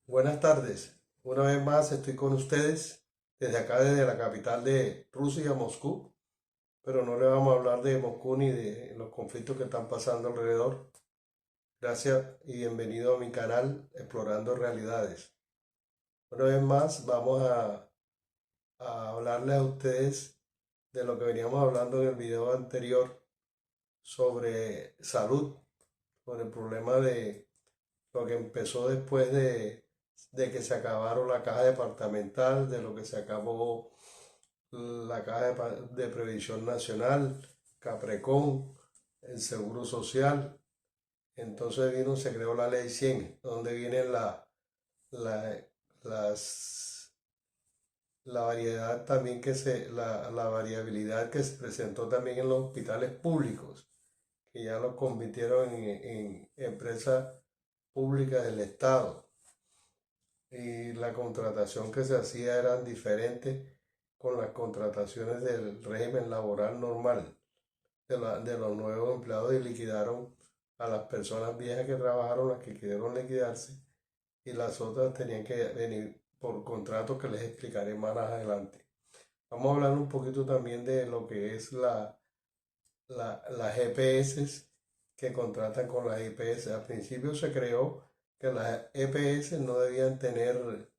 Buenas tardes, una vez más estoy con ustedes desde acá, desde la capital de Rusia, Moscú, pero no le vamos a hablar de Moscú ni de los conflictos que están pasando alrededor. Gracias y bienvenido a mi canal Explorando Realidades. Una vez más a hablarles a ustedes de lo que veníamos hablando en el video anterior sobre salud, sobre el problema de lo que empezó después de que se acabaron la caja departamental, de lo que se acabó la caja de previsión nacional, Caprecón, el Seguro Social. Entonces se creó la ley 100, donde vienen la, las, la variedad también la variabilidad que se presentó también en los hospitales públicos, que ya los convirtieron en empresas públicas del Estado. Y la contratación que se hacía eran diferentes con las contrataciones del régimen laboral normal de los nuevos empleados, y liquidaron a las personas viejas que trabajaron, las que quisieron liquidarse, y las otras tenían que venir por contratos que les explicaré más adelante. Vamos a hablar un poquito también de lo que es las EPS que contratan con las IPS. Al principio se creó que las EPS no debían tener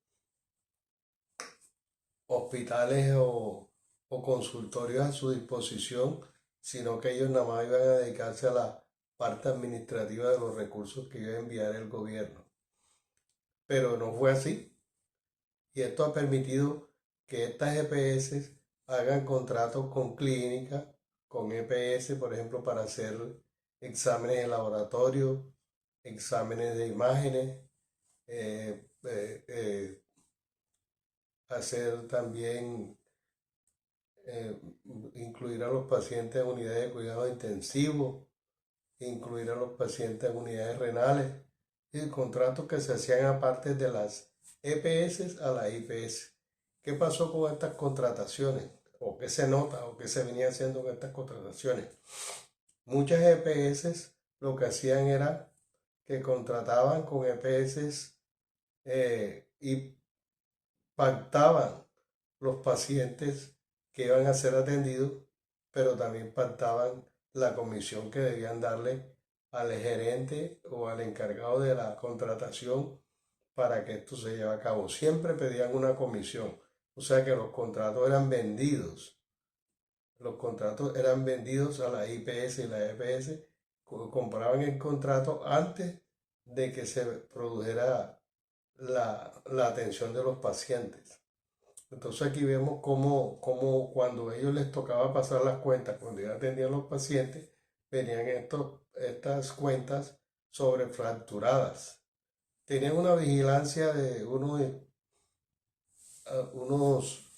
hospitales o consultorios a su disposición, sino que ellos nada más iban a dedicarse a la parte administrativa de los recursos que iba a enviar el gobierno. Pero no fue así, y esto ha permitido que estas EPS hagan contratos con clínicas, con EPS, por ejemplo, para hacer exámenes de laboratorio, exámenes de imágenes, hacer también eh, incluir a los pacientes en unidades de cuidado intensivo, incluir a los pacientes en unidades renales, y contratos que se hacían aparte de las EPS a la IPS. ¿Qué pasó con estas contrataciones? ¿O qué se nota? ¿O qué se venía haciendo con estas contrataciones? Muchas EPS lo que hacían era que contrataban con EPS y pactaban los pacientes que iban a ser atendidos, pero también pactaban la comisión que debían darle al gerente o al encargado de la contratación para que esto se lleve a cabo. Siempre pedían una comisión, o sea que los contratos eran vendidos. Los contratos eran vendidos a la IPS y la EPS, compraban el contrato antes de que se produjera la atención de los pacientes. Entonces aquí vemos cómo cuando a ellos les tocaba pasar las cuentas, cuando ya atendían los pacientes, venían estas cuentas sobrefacturadas. Tenían una vigilancia de unos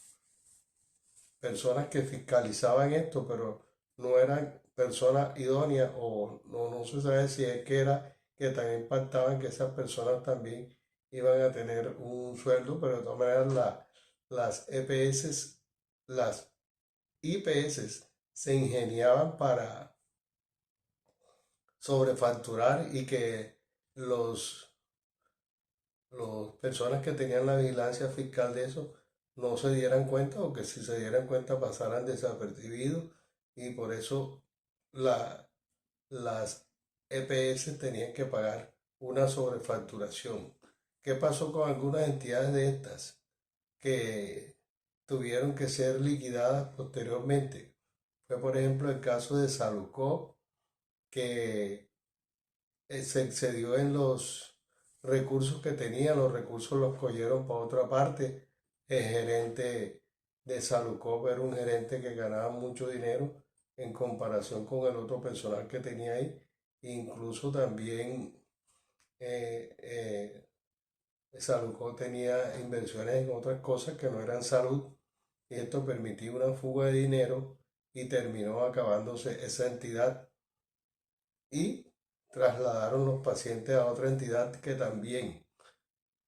personas que fiscalizaban esto, pero no eran personas idóneas, o no se sabe si es que era que también pactaban que esas personas también iban a tener un sueldo, pero de todas maneras las EPS, las IPS se ingeniaban para sobrefacturar y que los personas que tenían la vigilancia fiscal de eso no se dieran cuenta, o que si se dieran cuenta pasaran desapercibidos, y por eso la, las EPS tenían que pagar una sobrefacturación. ¿Qué pasó con algunas entidades de estas que tuvieron que ser liquidadas posteriormente? Fue por ejemplo el caso de Salucó, que se excedió en los recursos que tenía, los recursos los cogieron para otra parte. El gerente de Salucop era un gerente que ganaba mucho dinero en comparación con el otro personal que tenía ahí. Incluso también Salucop tenía inversiones en otras cosas que no eran salud, y esto permitió una fuga de dinero y terminó acabándose esa entidad, y trasladaron los pacientes a otra entidad que también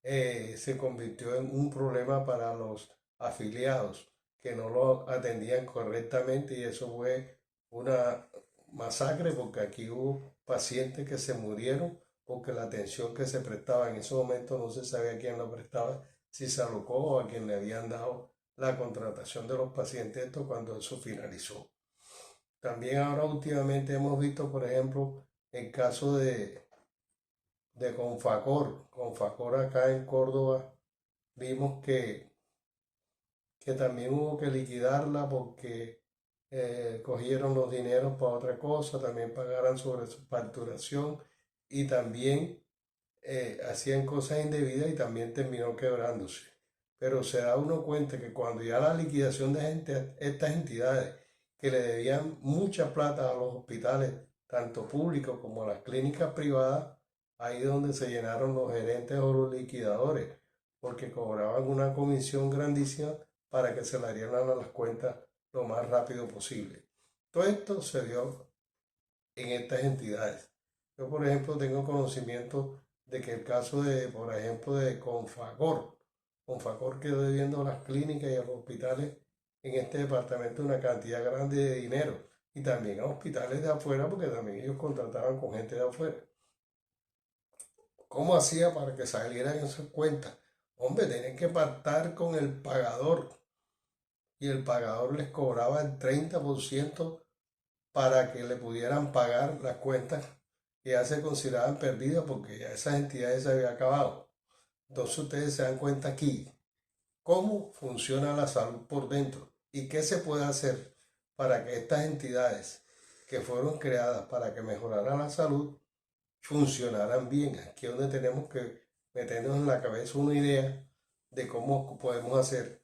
se convirtió en un problema para los afiliados, que no lo atendían correctamente, y eso fue una masacre porque aquí hubo pacientes que se murieron porque la atención que se prestaba en ese momento no se sabía a quién lo prestaba, si se alocó o a quien le habían dado la contratación de los pacientes, esto cuando eso finalizó. También ahora últimamente hemos visto, por ejemplo, el caso de Confacor acá en Córdoba, vimos que también hubo que liquidarla porque cogieron los dineros para otra cosa, también pagaran sobre su facturación y también hacían cosas indebidas y también terminó quebrándose. Pero se da uno cuenta que cuando ya la liquidación de estas entidades que le debían mucha plata a los hospitales, tanto públicos como a las clínicas privadas, ahí es donde se llenaron los gerentes o los liquidadores, porque cobraban una comisión grandísima para que se le dieran a las cuentas lo más rápido posible. Todo esto se dio en estas entidades. Yo, por ejemplo, tengo conocimiento de que el caso de, por ejemplo, de Confacor quedó debiendo a las clínicas y a los hospitales en este departamento una cantidad grande de dinero y también a hospitales de afuera porque también ellos contrataban con gente de afuera. ¿Cómo hacía para que salieran esas cuentas? Hombre, tenían que pactar con el pagador y el pagador les cobraba el 30% para que le pudieran pagar las cuentas que ya se consideraban perdidas porque ya esas entidades se habían acabado. Entonces ustedes se dan cuenta aquí cómo funciona la salud por dentro y qué se puede hacer para que estas entidades que fueron creadas para que mejorara la salud funcionaran bien. Aquí es donde tenemos que meternos en la cabeza una idea de cómo podemos hacer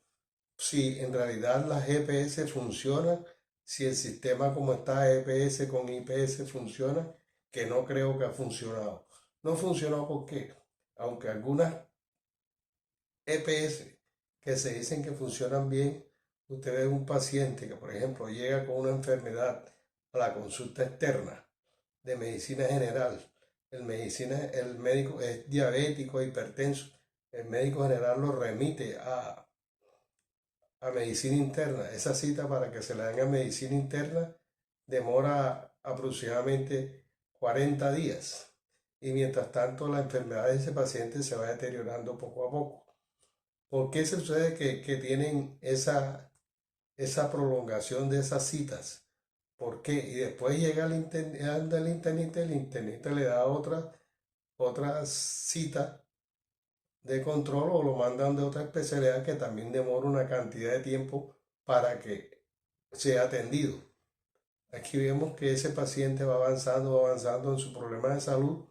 si en realidad las GPS funcionan, si el sistema como está EPS con IPS funciona, que no creo que ha funcionado. No funcionó porque, aunque algunas EPS que se dicen que funcionan bien, usted ve un paciente que, por ejemplo, llega con una enfermedad a la consulta externa de medicina general. El médico es diabético, hipertenso. El médico general lo remite a medicina interna. Esa cita para que se le den a medicina interna demora aproximadamente 40 días. Y mientras tanto la enfermedad de ese paciente se va deteriorando poco a poco. ¿Por qué se sucede que tienen esa prolongación de esas citas? ¿Por qué? Y después llega el internista le da otra cita de control o lo mandan de otra especialidad que también demora una cantidad de tiempo para que sea atendido. Aquí vemos que ese paciente va avanzando en su problema de salud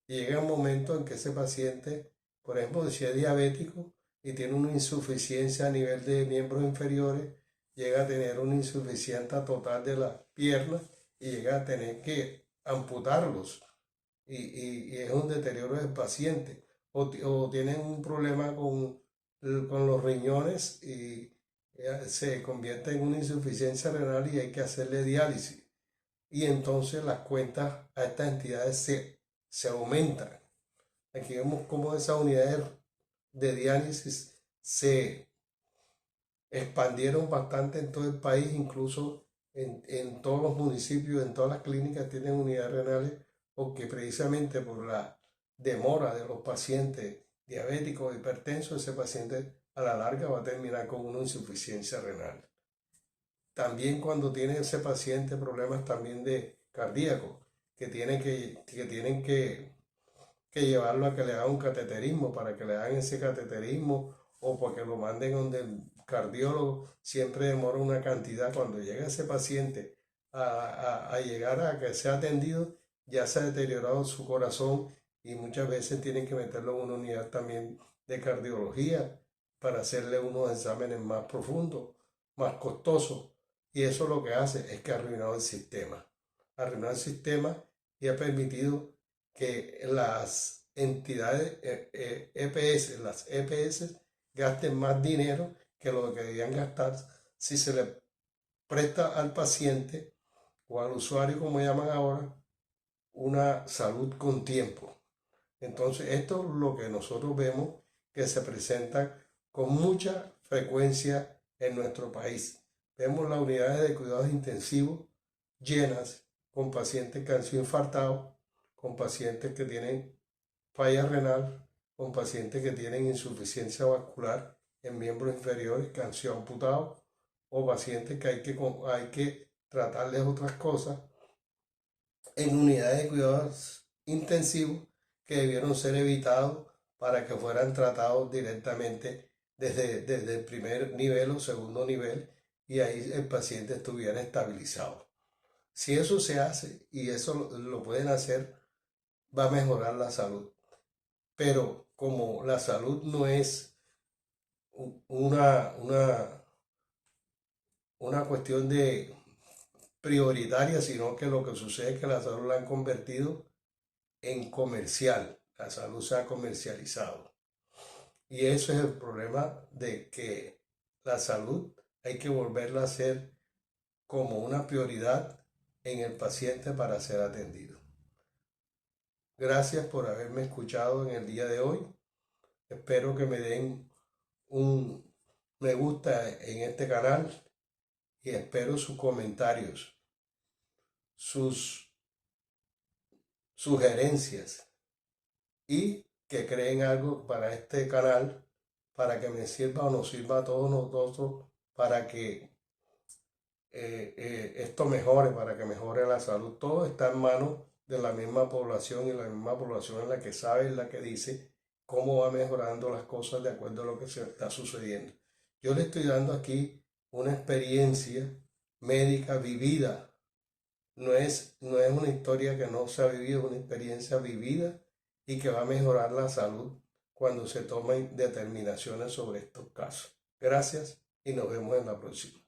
y llega un momento en que ese paciente, por ejemplo, si es diabético y tiene una insuficiencia a nivel de miembros inferiores, llega a tener una insuficiencia total de las piernas y llega a tener que amputarlos y es un deterioro del paciente. O tienen un problema con los riñones y se convierte en una insuficiencia renal y hay que hacerle diálisis. Y entonces las cuentas a estas entidades se aumentan. Aquí vemos cómo esas unidades de diálisis se expandieron bastante en todo el país, incluso en todos los municipios, en todas las clínicas tienen unidades renales, porque precisamente por la demora de los pacientes diabéticos o hipertensos, ese paciente a la larga va a terminar con una insuficiencia renal. También cuando tiene ese paciente problemas también de cardíaco, que tienen que llevarlo a que le haga un cateterismo, para que le hagan ese cateterismo o porque lo manden donde el cardiólogo, siempre demora una cantidad. Cuando llega ese paciente a llegar a que sea atendido, ya se ha deteriorado su corazón y muchas veces tienen que meterlo en una unidad también de cardiología para hacerle unos exámenes más profundos, más costosos. Y eso lo que hace es que ha arruinado el sistema. Ha arruinado el sistema y ha permitido que las entidades las EPS gasten más dinero que lo que debían gastar si se le presta al paciente o al usuario, como llaman ahora, una salud con tiempo. Entonces, esto es lo que nosotros vemos que se presenta con mucha frecuencia en nuestro país. Vemos las unidades de cuidados intensivos llenas con pacientes que han sido infartados, con pacientes que tienen falla renal, con pacientes que tienen insuficiencia vascular en miembros inferiores que han sido amputados, o pacientes que hay que tratarles otras cosas en unidades de cuidados intensivos que debieron ser evitados para que fueran tratados directamente desde el primer nivel o segundo nivel y ahí el paciente estuviera estabilizado. Si eso se hace y eso lo pueden hacer, va a mejorar la salud. Pero como la salud no es una, una, una cuestión de prioritaria, sino que lo que sucede es que la salud la han convertido en comercial. La salud se ha comercializado. Y eso es el problema de que la salud hay que volverla a ser como una prioridad en el paciente para ser atendido. Gracias por haberme escuchado en el día de hoy. Espero que me den un me gusta en este canal y espero sus comentarios, sus sugerencias y que creen algo para este canal, para que me sirva o nos sirva a todos nosotros, para que esto mejore, para que mejore la salud. Todo está en manos de la misma población y la misma población es la que sabe, es la que dice cómo va mejorando las cosas de acuerdo a lo que se está sucediendo. Yo le estoy dando aquí una experiencia médica vivida. No es una historia que no se ha vivido, es una experiencia vivida y que va a mejorar la salud cuando se tomen determinaciones sobre estos casos. Gracias y nos vemos en la próxima.